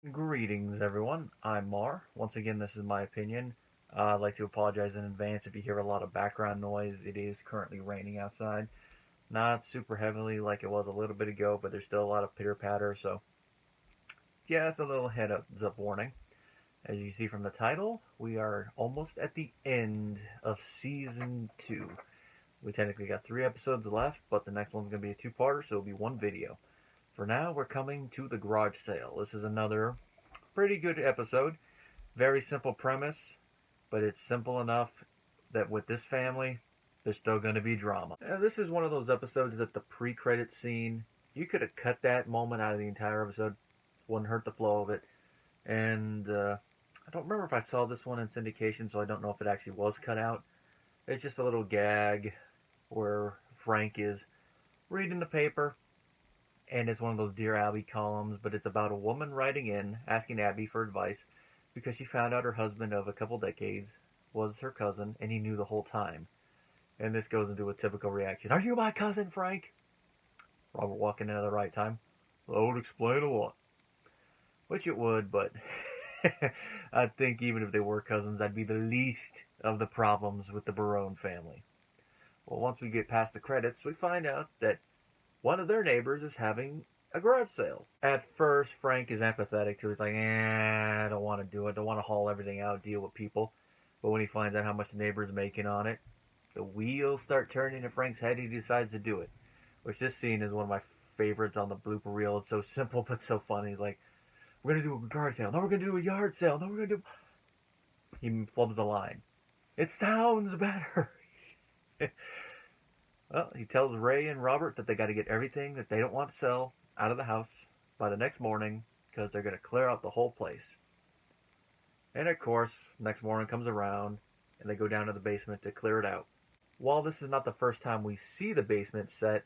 Greetings, everyone. I'm Mar. Once again, this is my opinion. I'd like to apologize in advance if you hear a lot of background noise. It is currently raining outside. Not super heavily like it was a little bit ago, but there's still a lot of pitter patter, so just a little heads up warning. As you see from the title, we are almost at the end of season 2. We technically got 3 episodes left, but the next one's going to be a two-parter, so it'll be one video. For now, we're coming to the garage sale. This is another pretty good episode. Very simple premise, but it's simple enough that with this family, there's still going to be drama. This is one of those episodes that the pre-credit scene, you could have cut that moment out of the entire episode. Wouldn't hurt the flow of it. And I don't remember if I saw this one in syndication, so I don't know if it actually was cut out. It's just a little gag where Frank is reading the paper, and it's one of those Dear Abby columns, but it's about a woman writing in, asking Abby for advice, because she found out her husband of a couple decades was her cousin, and he knew the whole time. And this goes into a typical reaction. Are you my cousin, Frank? Robert walking in at the right time. That would explain a lot. Which it would, but I think even if they were cousins, that'd be the least of the problems with the Barone family. Well, once we get past the credits, we find out that one of their neighbors is having a garage sale. At first, Frank is empathetic to it. He's like, I don't want to do it. Don't want to haul everything out, deal with people. But when he finds out how much the neighbor's making on it, the wheels start turning in Frank's head. He decides to do it. Which this scene is one of my favorites on the blooper reel. It's so simple but so funny. He's like, we're going to do a garage sale. No, we're going to do a yard sale. No, we're going to do... He flubs the line. It sounds better. Well, he tells Ray and Robert that they got to get everything that they don't want to sell out of the house by the next morning because they're going to clear out the whole place. And of course, next morning comes around and they go down to the basement to clear it out. While this is not the first time we see the basement set,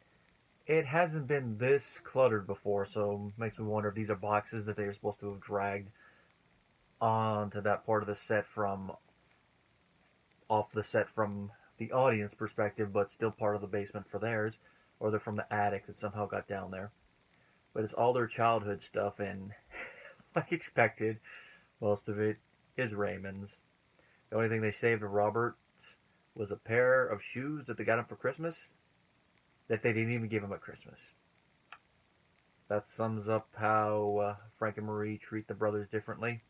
it hasn't been this cluttered before, so it makes me wonder if these are boxes that they were supposed to have dragged onto that part of the set from off the set from the audience perspective, but still part of the basement for theirs, or they're from the attic that somehow got down there. But it's all their childhood stuff, and like expected, most of it is Raymond's. The only thing they saved of Robert's was a pair of shoes that they got him for Christmas that they didn't even give him at Christmas. That sums up how Frank and Marie treat the brothers differently.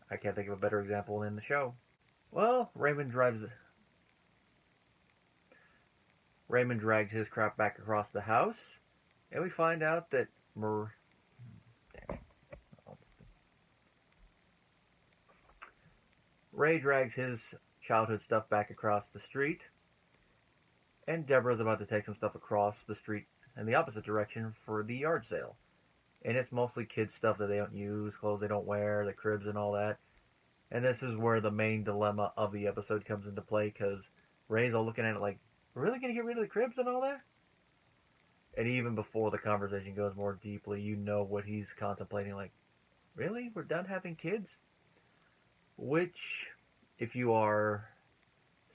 I can't think of a better example in the show. Well, Raymond drags his crap back across the house, and we find out that Ray drags his childhood stuff back across the street, and Debra's about to take some stuff across the street in the opposite direction for the yard sale. And it's mostly kids' stuff that they don't use, clothes they don't wear, the cribs and all that. And this is where the main dilemma of the episode comes into play, because Ray's all looking at it like, we're really going to get rid of the cribs and all that? And even before the conversation goes more deeply, you know what he's contemplating, like, really? We're done having kids? Which, if you are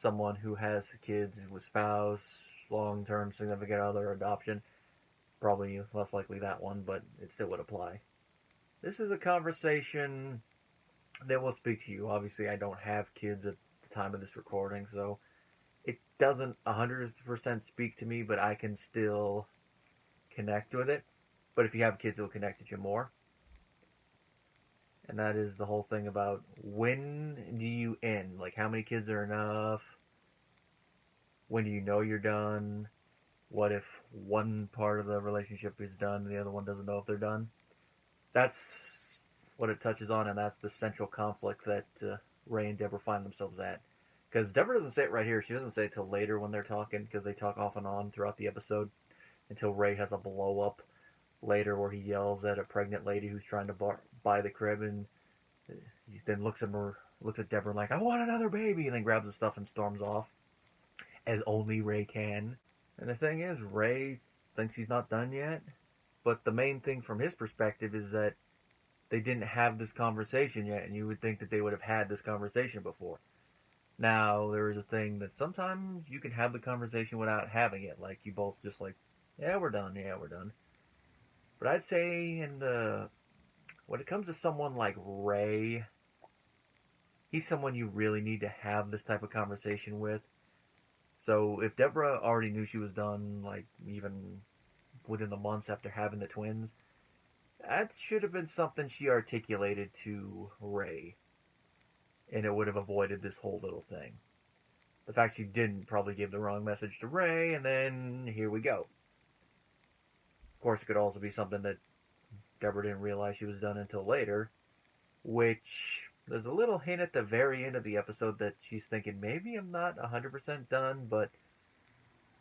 someone who has kids with spouse, long-term significant other, adoption, probably less likely that one, but it still would apply. This is a conversation that will speak to you. Obviously, I don't have kids at the time of this recording, so it doesn't 100% speak to me, but I can still connect with it. But if you have kids, it will connect with you more. And that is the whole thing about when do you end? Like, how many kids are enough? When do you know you're done? What if one part of the relationship is done and the other one doesn't know if they're done? That's what it touches on, and that's the central conflict that Ray and Debra find themselves at. Because Debra doesn't say it right here. She doesn't say it till later when they're talking, because they talk off and on throughout the episode until Ray has a blow-up later where he yells at a pregnant lady who's trying to buy the crib, and he then looks at Debra like, I want another baby, and then grabs the stuff and storms off, as only Ray can. And the thing is, Ray thinks he's not done yet, but the main thing from his perspective is that they didn't have this conversation yet, and you would think that they would have had this conversation before. Now, there is a thing that sometimes you can have the conversation without having it, like you both just like, yeah, we're done. But I'd say in the when it comes to someone like Ray, he's someone you really need to have this type of conversation with. So if Debra already knew she was done, like even within the months after having the twins, that should have been something she articulated to Ray, and it would have avoided this whole little thing. The fact she didn't probably gave the wrong message to Ray, and then here we go. Of course, it could also be something that Debra didn't realize she was done until later, which there's a little hint at the very end of the episode that she's thinking maybe I'm not 100% done, but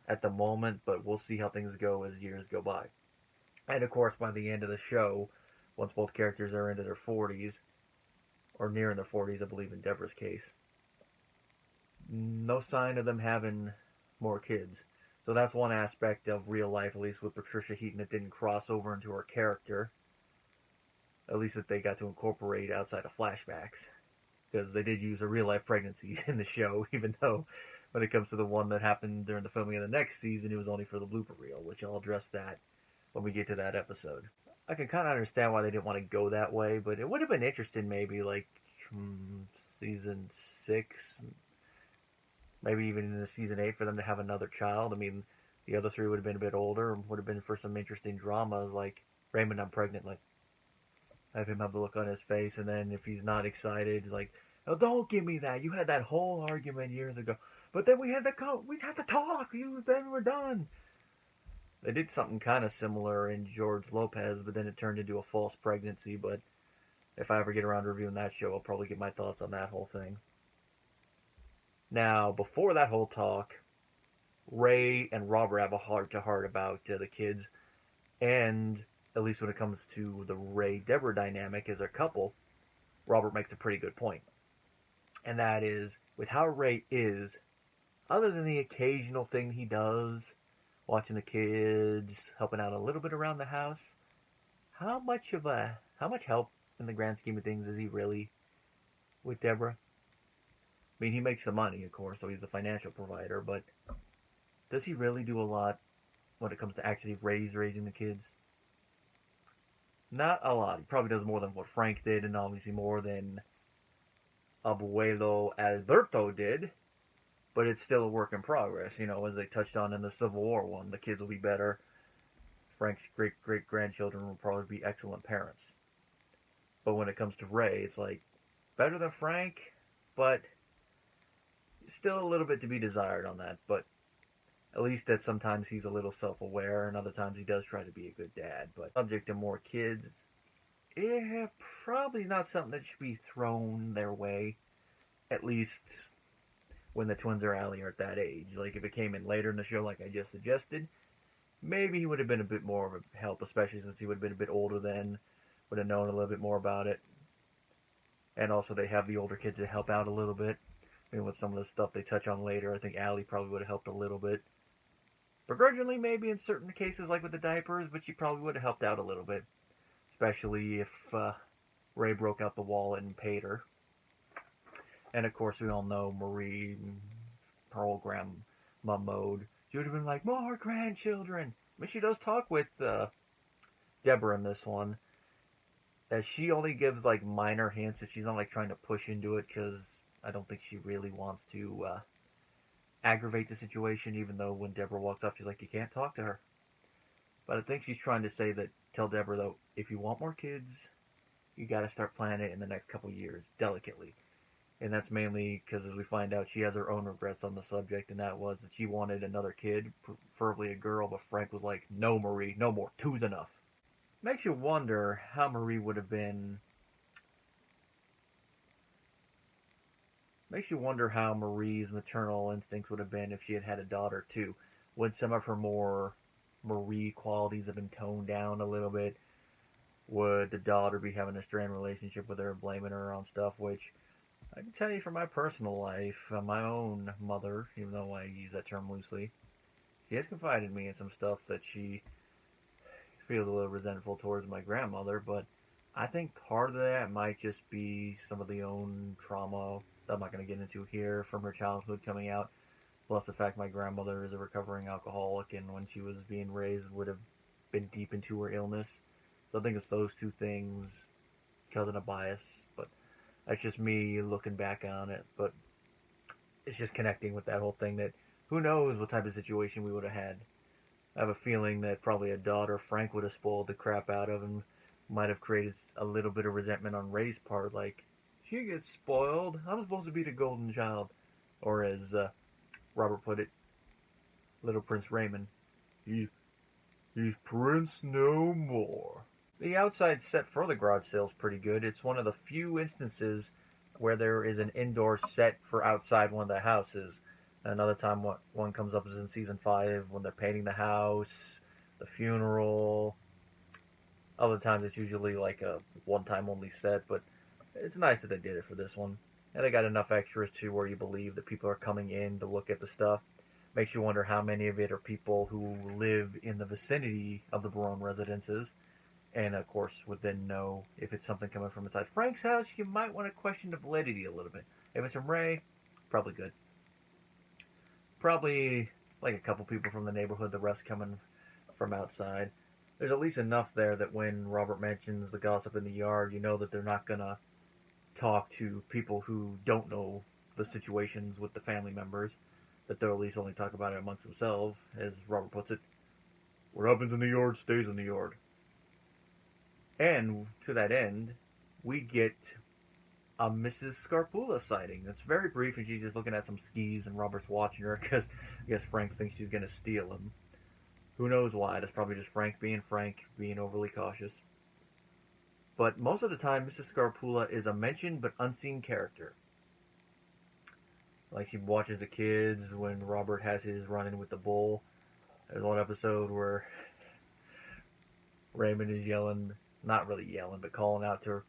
at the moment, but we'll see how things go as years go by. And of course, by the end of the show, once both characters are into their 40s, or near in their 40s, I believe in Debra's case, no sign of them having more kids. So that's one aspect of real life, at least with Patricia Heaton, that didn't cross over into her character. At least that they got to incorporate outside of flashbacks. Because they did use her real life pregnancies in the show, even though when it comes to the one that happened during the filming of the next season, it was only for the blooper reel, which I'll address that when we get to that episode. I can kind of understand why they didn't want to go that way, but it would have been interesting maybe like season 6, maybe even in the season 8 for them to have another child. I mean, the other 3 would have been a bit older, would have been for some interesting dramas like Raymond, I'm pregnant, like have him have the look on his face, and then if he's not excited, like, oh, don't give me that. You had that whole argument years ago, but then we had to talk. Then we're done. They did something kind of similar in George Lopez, but then it turned into a false pregnancy. But if I ever get around to reviewing that show, I'll probably get my thoughts on that whole thing. Now, before that whole talk, Ray and Robert have a heart-to-heart about the kids, and at least when it comes to the Ray-Debra dynamic as a couple, Robert makes a pretty good point. And that is, with how Ray is, other than the occasional thing he does, watching the kids, helping out a little bit around the house, how much help in the grand scheme of things is he really with Debra? I mean, he makes the money, of course, so he's the financial provider, but does he really do a lot when it comes to actually raising the kids? Not a lot. He probably does more than what Frank did, and obviously more than Abuelo Alberto did, but it's still a work in progress. You know, as they touched on in the Civil War one, the kids will be better. Frank's great-great-grandchildren will probably be excellent parents. But when it comes to Ray, it's like, better than Frank, but still a little bit to be desired on that. But at least that sometimes he's a little self-aware, and other times he does try to be a good dad. But subject to more kids, probably not something that should be thrown their way, at least when the twins are at that age. Like, if it came in later in the show, like I just suggested, maybe he would have been a bit more of a help, especially since he would have been a bit older then, would have known a little bit more about it. And also they have the older kids to help out a little bit. I mean, with some of the stuff they touch on later, I think Allie probably would have helped a little bit. Begrudgingly, maybe in certain cases, like with the diapers, but she probably would have helped out a little bit. Especially if Ray broke out the wallet and paid her. And of course, we all know Marie, her old grandma mode. She would have been like, more grandchildren. But she does talk with Debra in this one. As she only gives like minor hints, if she's not like trying to push into it, because I don't think she really wants to aggravate the situation, even though when Debra walks off, she's like, you can't talk to her. But I think she's trying to say that, tell Debra, though, if you want more kids, you got to start planning it in the next couple years, delicately. And that's mainly because, as we find out, she has her own regrets on the subject, and that was that she wanted another kid, preferably a girl, but Frank was like, no, Marie, no more, 2's enough. Makes you wonder how Marie would have been. Makes you wonder how Marie's maternal instincts would have been if she had had a daughter, too. Would some of her more Marie qualities have been toned down a little bit? Would the daughter be having a strained relationship with her, blaming her on stuff, which I can tell you from my personal life, my own mother, even though I use that term loosely, she has confided in me in some stuff that she feels a little resentful towards my grandmother, but I think part of that might just be some of the own trauma that I'm not going to get into here from her childhood coming out, plus the fact my grandmother is a recovering alcoholic, and when she was being raised would have been deep into her illness. So I think it's those two things causing a bias, but that's just me looking back on it. But it's just connecting with that whole thing that who knows what type of situation we would have had. I have a feeling that probably a daughter Frank would have spoiled the crap out of and might have created a little bit of resentment on Ray's part, like, she gets spoiled. I'm supposed to be the golden child. Or as Robert put it, little Prince Raymond, he's Prince no more. The outside set for the garage sale is pretty good. It's one of the few instances where there is an indoor set for outside one of the houses. Another time one comes up is in season 5 when they're painting the house, the funeral. Other times it's usually like a one-time only set, but it's nice that they did it for this one. And they got enough extras too where you believe that people are coming in to look at the stuff. Makes you wonder how many of it are people who live in the vicinity of the Barone residences. And of course, would then know if it's something coming from inside Frank's house, you might want to question the validity a little bit. If it's from Ray, probably good. Probably like a couple people from the neighborhood, the rest coming from outside. There's at least enough there that when Robert mentions the gossip in the yard, you know that they're not going to talk to people who don't know the situations with the family members, that they'll at least only talk about it amongst themselves, as Robert puts it. What happens in the yard stays in the yard. And to that end, we get a Mrs. Scarpula sighting. It's very brief, and she's just looking at some skis, and Robert's watching her because I guess Frank thinks she's going to steal them. Who knows why? That's probably just Frank, being overly cautious. But most of the time, Mrs. Scarpula is a mentioned but unseen character. Like, she watches the kids when Robert has his run-in with the bull. There's one episode where Raymond is yelling, not really yelling, but calling out to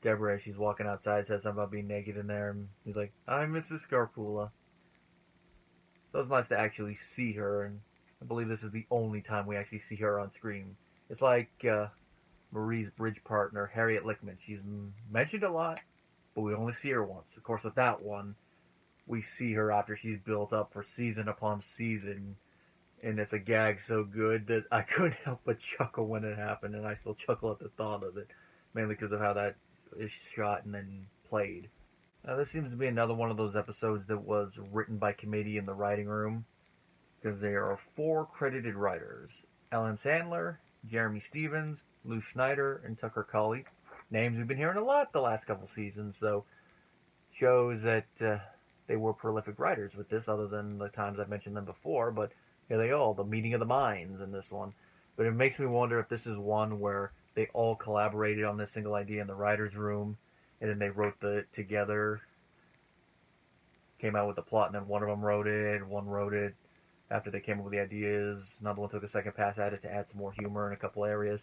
Debra as she's walking outside, says something about being naked in there, and he's like, I'm Mrs. Scarpula. So it's nice to actually see her, and I believe this is the only time we actually see her on screen. It's like Marie's bridge partner, Harriet Lickman. She's mentioned a lot, but we only see her once. Of course, with that one, we see her after she's built up for season upon season, and it's a gag so good that I couldn't help but chuckle when it happened, and I still chuckle at the thought of it, mainly because of how that is shot and then played. Now, this seems to be another one of those episodes that was written by committee in the writing room, because there are 4 credited writers: Ellen Sandler, Jeremy Stevens, Lou Schneider, and Tucker Colley. Names we've been hearing a lot the last couple seasons, so shows that they were prolific writers with this, other than the times I've mentioned them before, but here they all, the meeting of the minds in this one. But it makes me wonder if this is one where they all collaborated on this single idea in the writer's room, and then they wrote it together, came out with the plot, and then one of them wrote it, one wrote it after they came up with the ideas, another one took a second pass at it to add some more humor in a couple areas.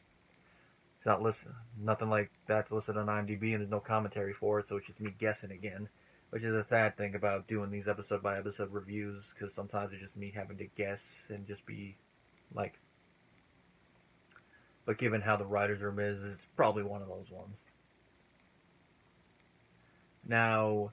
It's not listed, nothing like that's listed on IMDb, and there's no commentary for it, so it's just me guessing again, which is a sad thing about doing these episode by episode reviews, because sometimes it's just me having to guess and just be like, but given how the writer's room is, it's probably one of those ones. Now,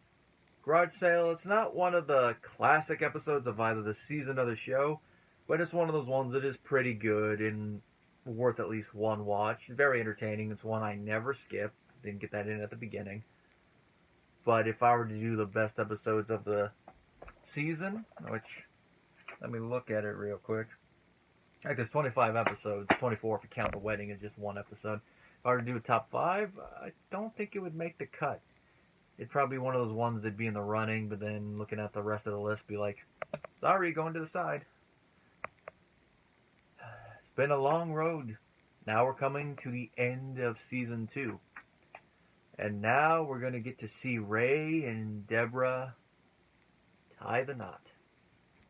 Garage Sale, it's not one of the classic episodes of either the season or the show, but it's one of those ones that is pretty good and worth at least one watch. Very entertaining. It's one I never skip. Didn't get that in at the beginning. But if I were to do the best episodes of the season, which, let me look at it real quick. Like, there's 25 episodes, 24 if you count the wedding as just one episode. If I were to do a top 5, I don't think it would make the cut. It'd probably be one of those ones that'd be in the running, but then looking at the rest of the list, be like, sorry, going to the side. It's been a long road. Now we're coming to the end of season 2. And now we're going to get to see Ray and Debra tie the knot.